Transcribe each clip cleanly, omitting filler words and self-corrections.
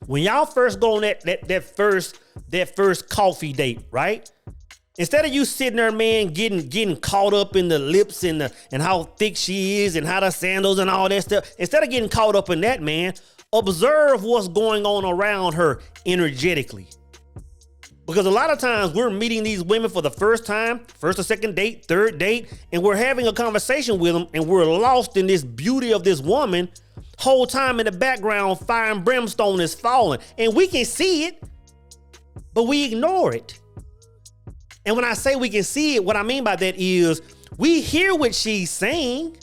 When y'all first go on that first coffee date, right? Instead of you sitting there, man, getting caught up in the lips and how thick she is and how the sandals and all that stuff, instead of getting caught up in that, man, observe what's going on around her energetically. Because a lot of times we're meeting these women for the first time, first or second date, third date, and we're having a conversation with them and we're lost in this beauty of this woman. Whole time in the background, fire and brimstone is falling. And we can see it, but we ignore it. And when I say we can see it, what I mean by that is we hear what she's saying.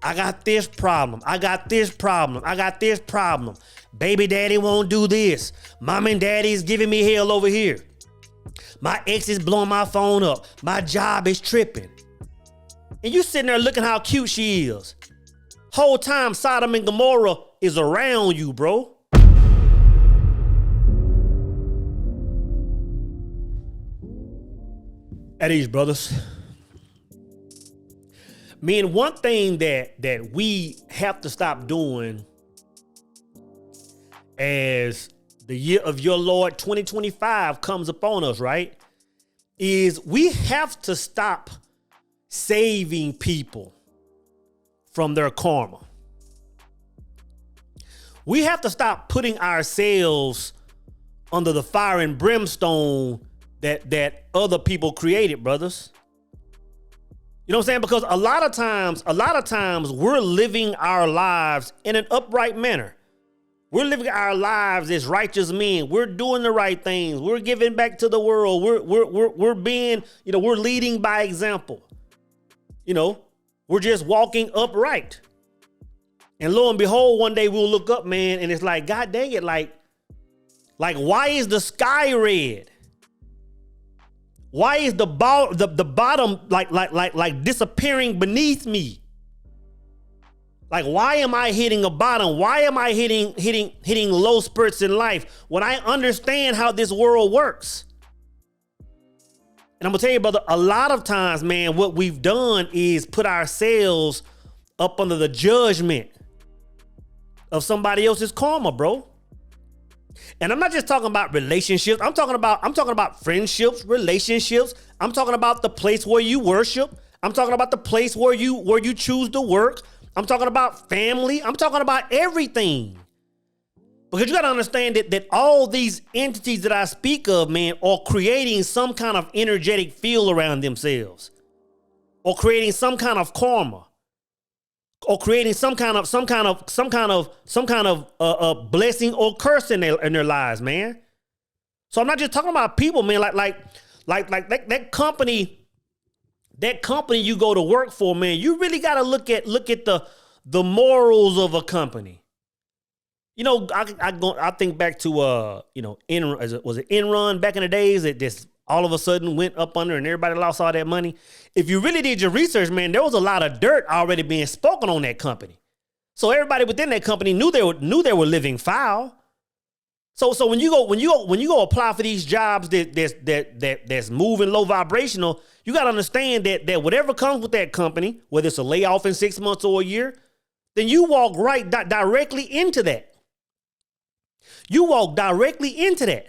I got this problem. I got this problem. I got this problem. Baby daddy won't do this. Mom and daddy is giving me hell over here. My ex is blowing my phone up. My job is tripping. And you sitting there looking how cute she is. Whole time Sodom and Gomorrah is around you, bro. At ease, brothers. Man, one thing that we have to stop doing as the year of your Lord 2025 comes upon us, right, is we have to stop saving people from their karma. We have to stop putting ourselves under the fire and brimstone that other people created, brothers. You know what I'm saying? Because a lot of times we're living our lives in an upright manner. We're living our lives as righteous men. We're doing the right things. We're giving back to the world. We're being, we're leading by example. We're just walking upright. And lo and behold, one day we'll look up, man, and it's like, God dang it, like why is the sky red? Why is the bottom like disappearing beneath me? Like, why am I hitting a bottom? Why am I hitting low spurts in life when I understand how this world works? And I'm gonna tell you, brother, a lot of times, man, what we've done is put ourselves up under the judgment of somebody else's karma, bro. And I'm not just talking about relationships. I'm talking about friendships, relationships. I'm talking about the place where you worship. I'm talking about the place where you choose to work. I'm talking about family. I'm talking about everything. Because you got to understand that all these entities that I speak of, man, are creating some kind of energetic field around themselves, or creating some kind of karma, or creating some kind of blessing or curse in their lives, man. So I'm not just talking about people, man. Like that company you go to work for, man. You really got to look at the morals of a company. I think back to was it Enron back in the days that just all of a sudden went up under and everybody lost all that money. If you really did your research, man, there was a lot of dirt already being spoken on that company. So everybody within that company knew they were living foul. So when you go apply for these jobs that's moving low vibrational, you got to understand that whatever comes with that company, whether it's a layoff in 6 months or a year, then you walk directly into that. You walk directly into that.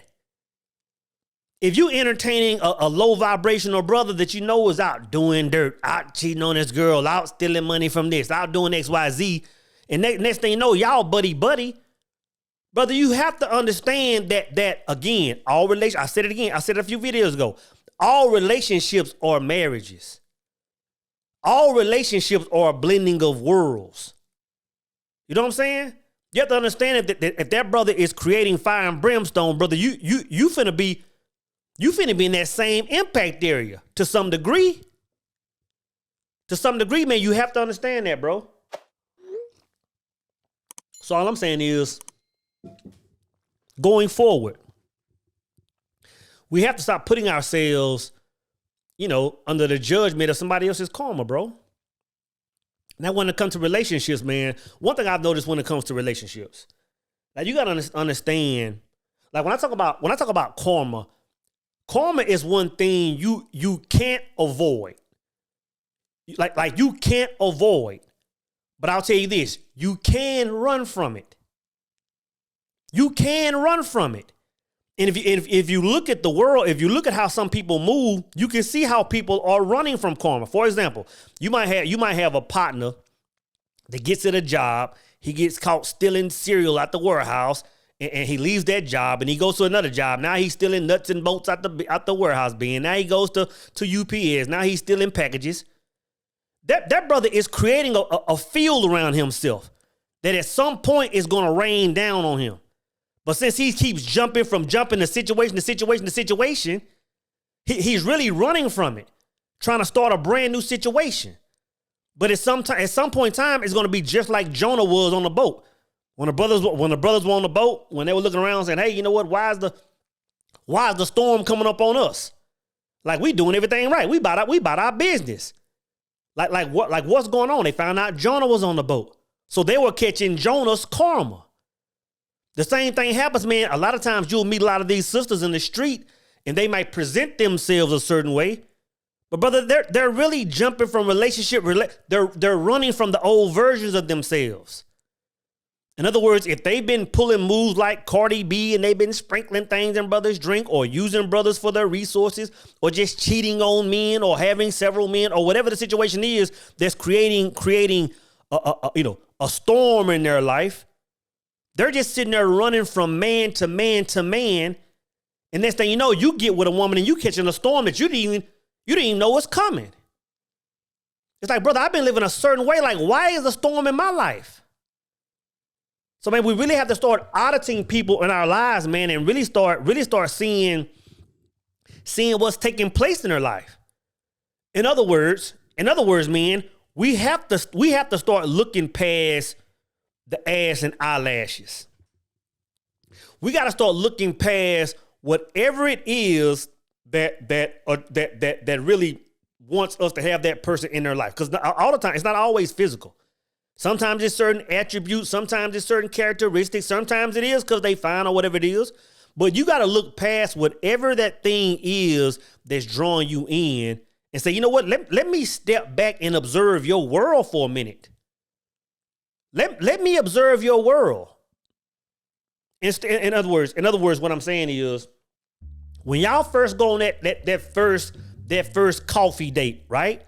If you entertaining a low vibrational brother that you know is out doing dirt, out cheating on this girl, out stealing money from this, out doing XYZ, and next thing you know, y'all buddy. Brother, you have to understand that again, all relationships, I said it again, I said it a few videos ago, all relationships are marriages. All relationships are a blending of worlds. You know what I'm saying? You have to understand that if that brother is creating fire and brimstone, brother, you finna be in that same impact area to some degree. To some degree, man, you have to understand that, bro. So all I'm saying is, going forward, we have to stop putting ourselves, under the judgment of somebody else's karma, bro. Now, when it comes to relationships, man, one thing I've noticed when it comes to relationships, like you gotta understand, like when I talk about karma is one thing you can't avoid. Like you can't avoid. But I'll tell you this, you can run from it. You can run from it. And if you look at the world, if you look at how some people move, you can see how people are running from karma. For example, you might have a partner that gets at a job. He gets caught stealing cereal out the warehouse, and he leaves that job and he goes to another job. Now he's stealing nuts and bolts out the warehouse bin. Now he goes to UPS. Now he's stealing packages. That brother is creating a field around himself that at some point is going to rain down on him. But since he keeps jumping to situation, he's really running from it, trying to start a brand new situation. But at some point in time, it's going to be just like Jonah was on the boat. When the brothers were on the boat, when they were looking around saying, hey, you know what? Why is the storm coming up on us? Like, we doing everything right. We about our business. Like what's going on? They found out Jonah was on the boat. So they were catching Jonah's karma. The same thing happens, man. A lot of times you'll meet a lot of these sisters in the street and they might present themselves a certain way. But brother, they're really jumping from relationship. They're running from the old versions of themselves. In other words, if they've been pulling moves like Cardi B and they've been sprinkling things in brothers' drink or using brothers for their resources or just cheating on men or having several men or whatever the situation is that's creating a storm in their life, they're just sitting there running from man to man to man. And next thing you know, you get with a woman and you catching a storm that you didn't even know was coming. It's like, brother, I've been living a certain way. Like, why is a storm in my life? So, man, we really have to start auditing people in our lives, man, and really start seeing what's taking place in their life. In other words, man, we have to start looking past the ass and eyelashes. We got to start looking past whatever it is that really wants us to have that person in their life. Because all the time, it's not always physical. Sometimes it's certain attributes. Sometimes it's certain characteristics. Sometimes it is because they fine or whatever it is. But you got to look past whatever that thing is that's drawing you in and say, you know what? Let me step back and observe your world for a minute. Let me observe your world. In other words, what I'm saying is, when y'all first go on that first coffee date, right?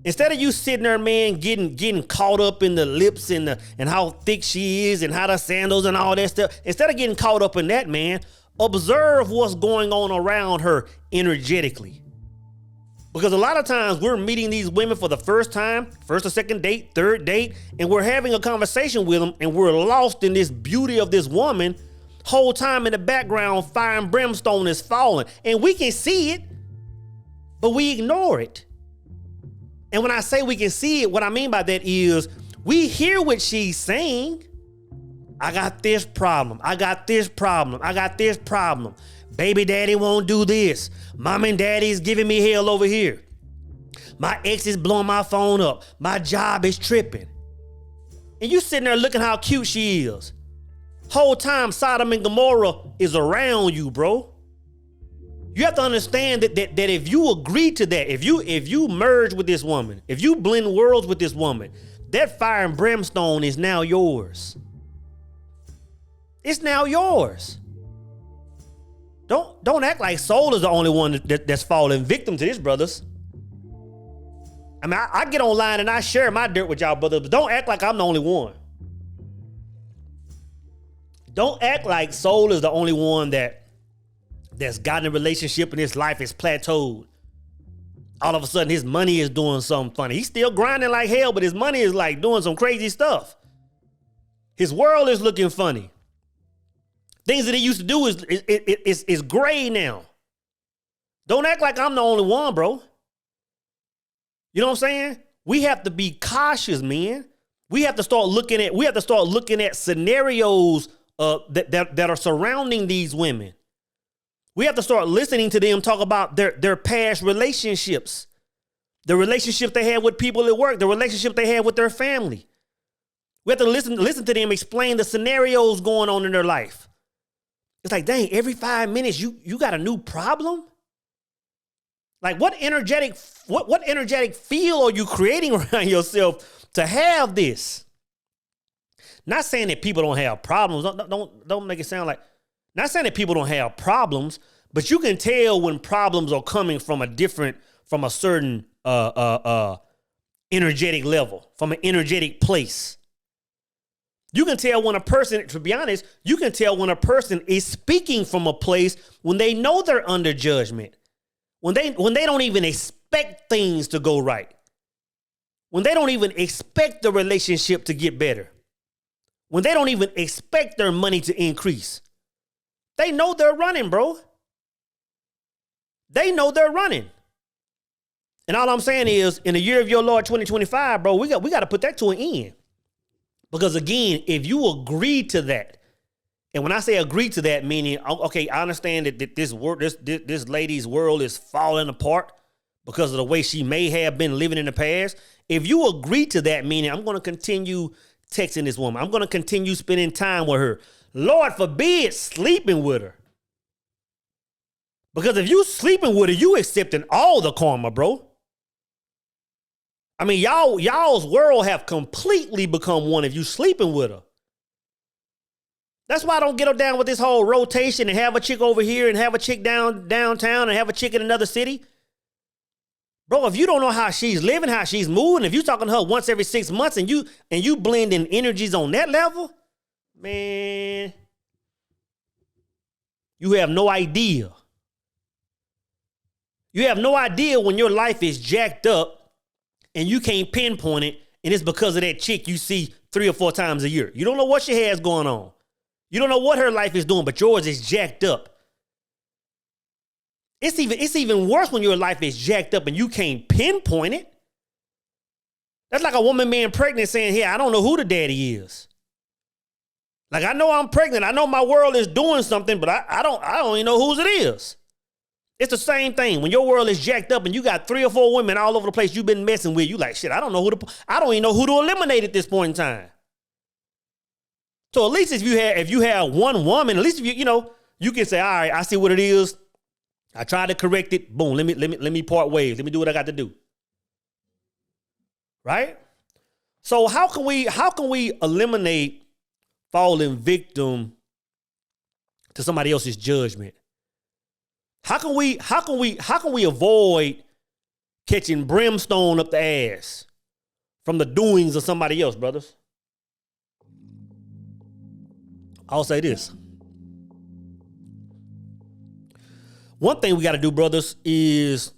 Instead of you sitting there, man, getting caught up in the lips and how thick she is and how the sandals and all that stuff, instead of getting caught up in that, man, observe what's going on around her energetically. Because a lot of times we're meeting these women for the first time, first or second date, third date, and we're having a conversation with them and we're lost in this beauty of this woman. Whole time in the background, fire and brimstone is falling. And we can see it, but we ignore it. And when I say we can see it, what I mean by that is we hear what she's saying. I got this problem. I got this problem. I got this problem. Baby daddy won't do this. Mom and daddy is giving me hell over here. My ex is blowing my phone up. My job is tripping. And you sitting there looking how cute she is. Whole time Sodom and Gomorrah is around you, bro. You have to understand that if you agree to that, if you merge with this woman, if you blend worlds with this woman, that fire and brimstone is now yours. It's now yours. Don't act like Soul is the only one that's falling victim to this, brothers. I mean, I get online and I share my dirt with y'all, brothers, but don't act like I'm the only one. Don't act like Soul is the only one that's gotten a relationship and his life is plateaued. All of a sudden, his money is doing something funny. He's still grinding like hell, but his money is like doing some crazy stuff. His world is looking funny. Things that he used to do is gray now. Don't act like I'm the only one, bro. You know what I'm saying? We have to be cautious, man. We have to start looking at scenarios that are surrounding these women. We have to start listening to them talk about their past relationships, the relationship they had with people at work, the relationship they had with their family. We have to listen to them explain the scenarios going on in their life. It's like, dang, every 5 minutes you got a new problem? Like, what energetic field are you creating around yourself to have this? Not saying that people don't have problems. Don't make it sound like, not saying that people don't have problems, but you can tell when problems are coming from a certain energetic level, from an energetic place. You can tell when a person, to be honest, you can tell when a person is speaking from a place when they know they're under judgment, when they don't even expect things to go right, when they don't even expect the relationship to get better, when they don't even expect their money to increase. They know they're running, bro. They know they're running. And all I'm saying is, in the year of your Lord 2025, bro, we got to put that to an end. Because again, if you agree to that, and when I say agree to that, meaning, okay, I understand that this lady's world is falling apart because of the way she may have been living in the past. If you agree to that, meaning I'm going to continue texting this woman, I'm going to continue spending time with her, Lord forbid sleeping with her. Because if you sleeping with her, you accepting all the karma, bro. I mean, y'all's world have completely become one if you sleeping with her. That's why I don't get down with this whole rotation and have a chick over here and have a chick downtown and have a chick in another city. Bro, if you don't know how she's living, how she's moving, if you talking to her once every 6 months and you blending energies on that level, man, you have no idea. You have no idea when your life is jacked up and you can't pinpoint it, and it's because of that chick you see 3 or 4 times a year. You don't know what she has going on. You don't know what her life is doing, but yours is jacked up. It's even worse when your life is jacked up and you can't pinpoint it. That's like a woman being pregnant saying, "Hey, I don't know who the daddy is." Like, I know I'm pregnant. I know my world is doing something, but I don't even know whose it is. It's the same thing. When your world is jacked up and you got 3 or 4 women all over the place you've been messing with, you like, shit, I don't even know who to eliminate at this point in time. So at least if you have one woman, at least if you can say, all right, I see what it is. I tried to correct it. Boom, let me part ways. Let me do what I got to do. Right? So how can we eliminate falling victim to somebody else's judgment? How can we avoid catching brimstone up the ass from the doings of somebody else, brothers? I'll say this. One thing we got to do, brothers, is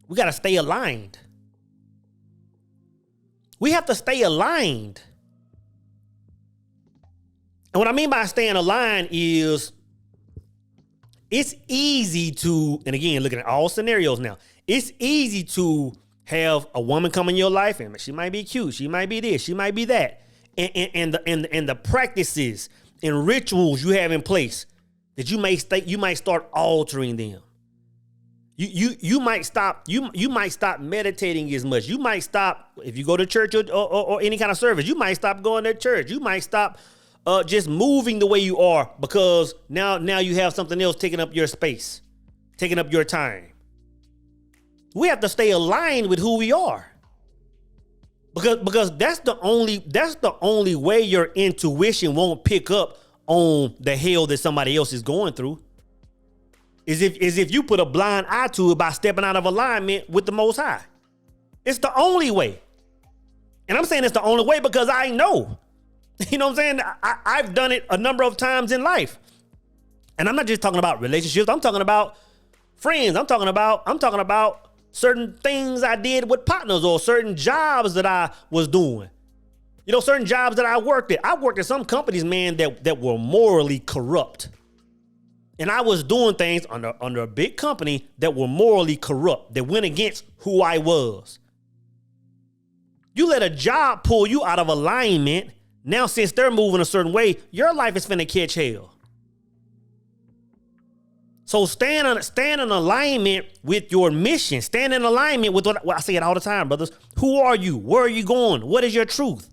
we got to stay aligned. We have to stay aligned. And what I mean by staying aligned is it's easy to, and again, looking at all scenarios now, it's easy to have a woman come in your life and she might be cute, she might be this, she might be that. And the practices and rituals you have in place that you might start altering them. You might stop meditating as much. You might stop, if you go to church or any kind of service, you might stop going to church. You might stop just moving the way you are because now you have something else taking up your space, taking up your time. We have to stay aligned with who we are. Because that's the only way your intuition won't pick up on the hell that somebody else is going through. Is if you put a blind eye to it by stepping out of alignment with the Most High. It's the only way. And I'm saying it's the only way because I know. You know what I'm saying? I've done it a number of times in life. And I'm not just talking about relationships. I'm talking about friends. I'm talking about certain things I did with partners or certain jobs that I was doing. You know, certain jobs that I worked at. I worked at some companies, man, that were morally corrupt. And I was doing things under a big company that were morally corrupt, that went against who I was. You let a job pull you out of alignment. Now, since they're moving a certain way, your life is finna catch hell. So stand in alignment with your mission. Stand in alignment with what I say it all the time, brothers. Who are you? Where are you going? What is your truth?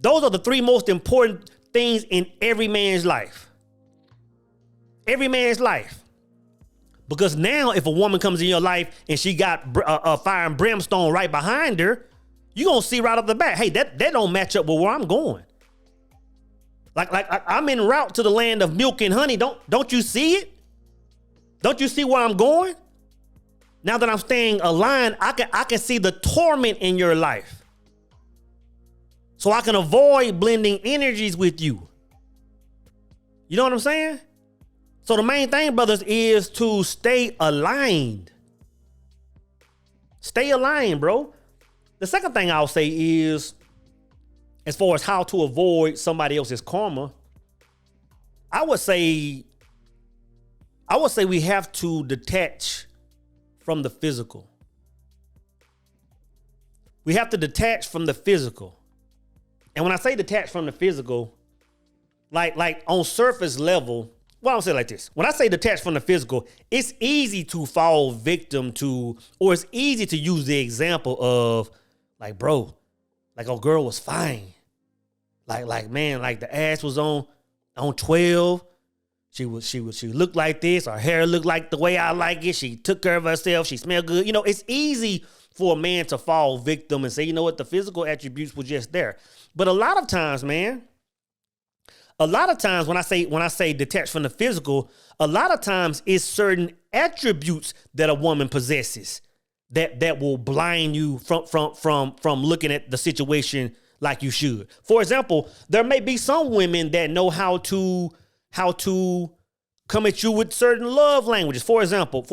Those are the 3 most important things in every man's life. Every man's life. Because now if a woman comes in your life and she got a fire and brimstone right behind her, you're going to see right off the bat, hey, that don't match up with where I'm going. Like I'm en route to the land of milk and honey. Don't you see it? Don't you see where I'm going? Now that I'm staying aligned, I can see the torment in your life. So I can avoid blending energies with you. You know what I'm saying? So the main thing, brothers, is to stay aligned. Stay aligned, bro. The second thing I'll say is, as far as how to avoid somebody else's karma, I would say we have to detach from the physical. We have to detach from the physical. And when I say detach from the physical, like on surface level, well, I'll say it like this. When I say detach from the physical, it's easy to fall victim to, or it's easy to use the example of, like, bro, like, a girl was fine. Like, man, like the ass was on 12. She looked like this. Her hair looked like the way I like it. She took care of herself. She smelled good. You know, it's easy for a man to fall victim and say, you know what, the physical attributes were just there. But a lot of times, man, when I say detach from the physical, a lot of times it's certain attributes that a woman possesses that will blind you from looking at the situation like you should. For example, there may be some women that know how to come at you with certain love languages. For example,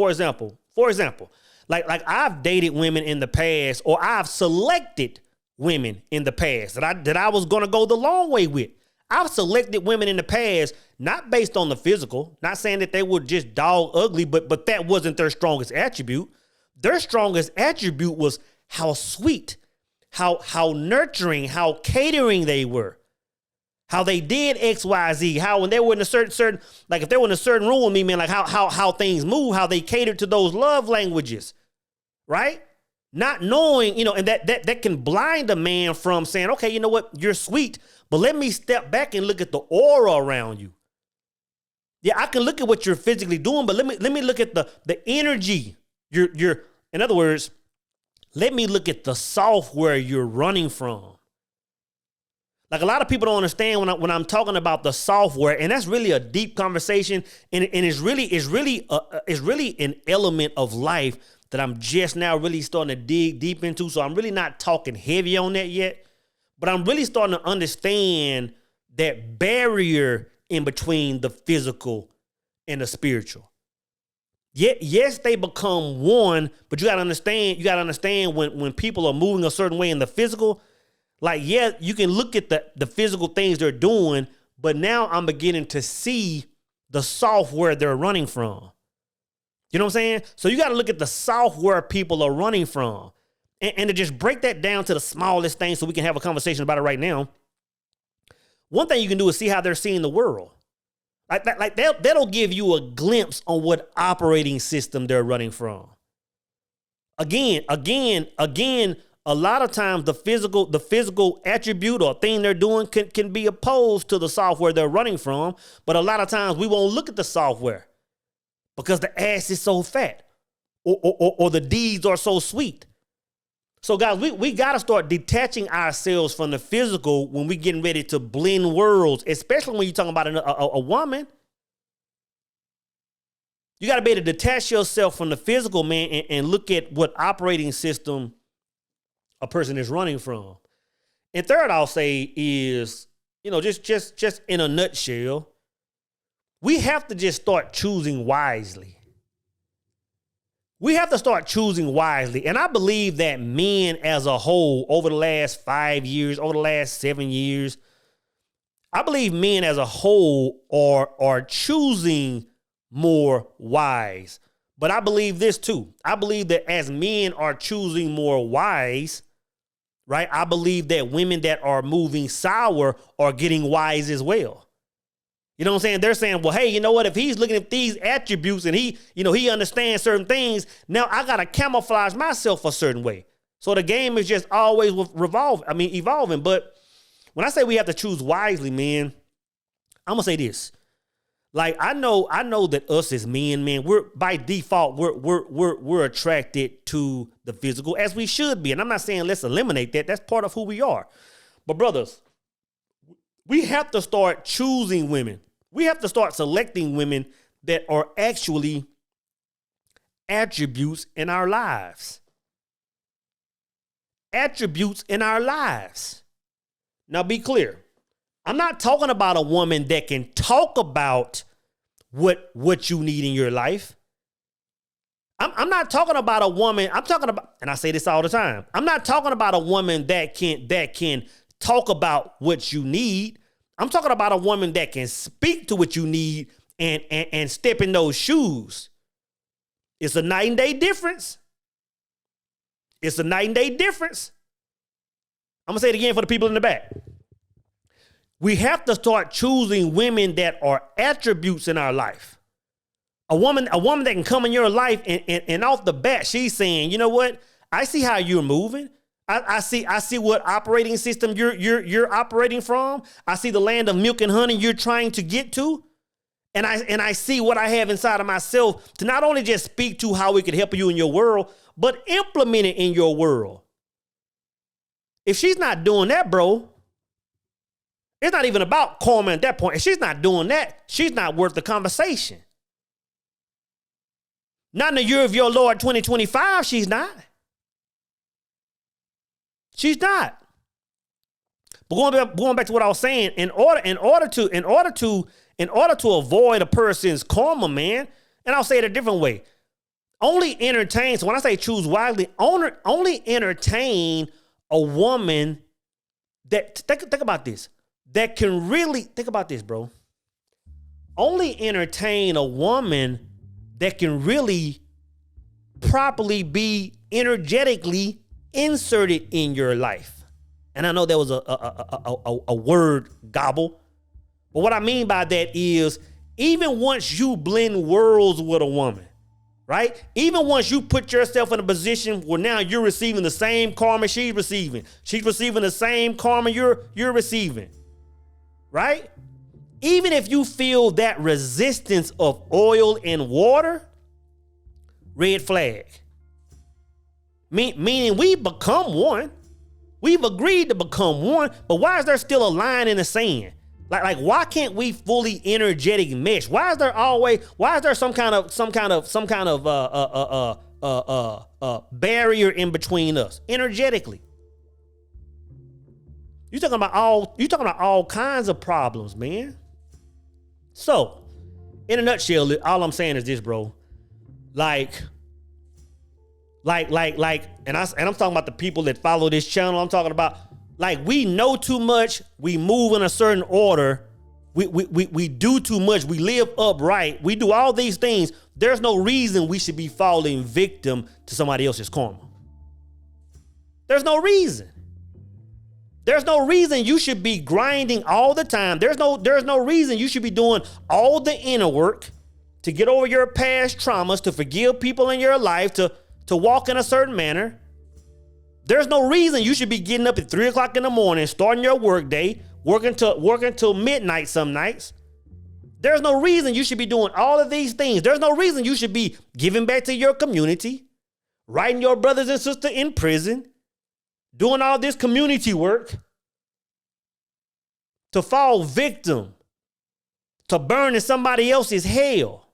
like I've dated women in the past, or I've selected women in the past that I was going to go the long way with. I've selected women in the past, not based on the physical, not saying that they were just dog ugly, but that wasn't their strongest attribute. Their strongest attribute was how sweet, how nurturing, how catering they were, how they did X, Y, Z, how when they were in a certain, like if they were in a certain room with me, man, like how things move, how they catered to those love languages, right? Not knowing, and that can blind a man from saying, okay, you know what, you're sweet, but let me step back and look at the aura around you. Yeah, I can look at what you're physically doing, but let me look at the energy. You're in other words, let me look at the software you're running from. Like a lot of people don't understand when I'm talking about the software, and that's really a deep conversation, and it's really an element of life that I'm just now really starting to dig deep into. So I'm really not talking heavy on that yet, but I'm really starting to understand that barrier in between the physical and the spiritual. Yes, they become one, but you gotta understand when people are moving a certain way in the physical, like, yeah, you can look at the physical things they're doing, but now I'm beginning to see the software they're running from. You know what I'm saying? So you got to look at the software people are running from. And to just break that down to the smallest thing so we can have a conversation about it right now. One thing you can do is see how they're seeing the world. Like that'll give you a glimpse on what operating system they're running from. Again, a lot of times the physical attribute or thing they're doing can be opposed to the software they're running from. But a lot of times we won't look at the software because the ass is so fat or the deeds are so sweet. So guys, we got to start detaching ourselves from the physical when we getting ready to blend worlds, especially when you're talking about a woman. You got to be able to detach yourself from the physical, man, and look at what operating system a person is running from. And third, I'll say is, just in a nutshell, we have to just start choosing wisely. We have to start choosing wisely. And I believe that men as a whole, over the last 5 years, over the last 7 years, I believe men as a whole are choosing more wise. But I believe this too. I believe that as men are choosing more wise, right? I believe that women that are moving sour are getting wise as well. You know what I'm saying? They're saying, well, hey, you know what? If he's looking at these attributes and he understands certain things, now I got to camouflage myself a certain way. So the game is just always evolving. But when I say we have to choose wisely, man, I'm going to say this. Like I know that us as men, man, we're by default, we're attracted to the physical as we should be. And I'm not saying let's eliminate that. That's part of who we are. But brothers, we have to start choosing women. We have to start selecting women that are actually attributes in our lives. Attributes in our lives. Now be clear. I'm not talking about a woman that can talk about what you need in your life. I'm not talking about a woman. I'm talking about, and I say this all the time, I'm not talking about a woman that can talk about what you need. I'm talking about a woman that can speak to what you need and step in those shoes. It's a night and day difference. It's a night and day difference. I'm going to say it again for the people in the back. We have to start choosing women that are attributes in our life. A woman that can come in your life and off the bat, she's saying, you know what? I see how you're moving. I see what operating system you're operating from. I see the land of milk and honey you're trying to get to. And I see what I have inside of myself to not only just speak to how we could help you in your world, but implement it in your world. If she's not doing that, bro, it's not even about karma at that point. If she's not doing that, she's not worth the conversation. Not in the year of your Lord 2025, she's not. She's not. But going back to what I was saying, in order to avoid a person's karma, man, and I'll say it a different way. Only entertain, so when I say choose wisely, only entertain a woman that, think about this, that can really, think about this, bro. Only entertain a woman that can really properly be energetically inserted in your life. And I know that was a word gobble. But what I mean by that is even once you blend worlds with a woman, right? Even once you put yourself in a position where now you're receiving the same karma she's receiving the same karma you're receiving, right? Even if you feel that resistance of oil and water, red flag. Meaning we become one. We've agreed to become one, but why is there still a line in the sand? Like why can't we fully energetic mesh? Why is there some kind of barrier in between us energetically? You're talking about all kinds of problems, man. So, in a nutshell, all I'm saying is this, bro. And I'm talking about the people that follow this channel. I'm talking about, like, we know too much. We move in a certain order. We do too much. We live upright. We do all these things. There's no reason we should be falling victim to somebody else's karma. There's no reason. There's no reason you should be grinding all the time. There's no reason you should be doing all the inner work to get over your past traumas, to forgive people in your life, to walk in a certain manner. There's no reason you should be getting up at 3 o'clock in the morning, starting your work day, working till midnight some nights. There's no reason you should be doing all of these things. There's no reason you should be giving back to your community, writing your brothers and sisters in prison, doing all this community work to fall victim to burn in somebody else's hell.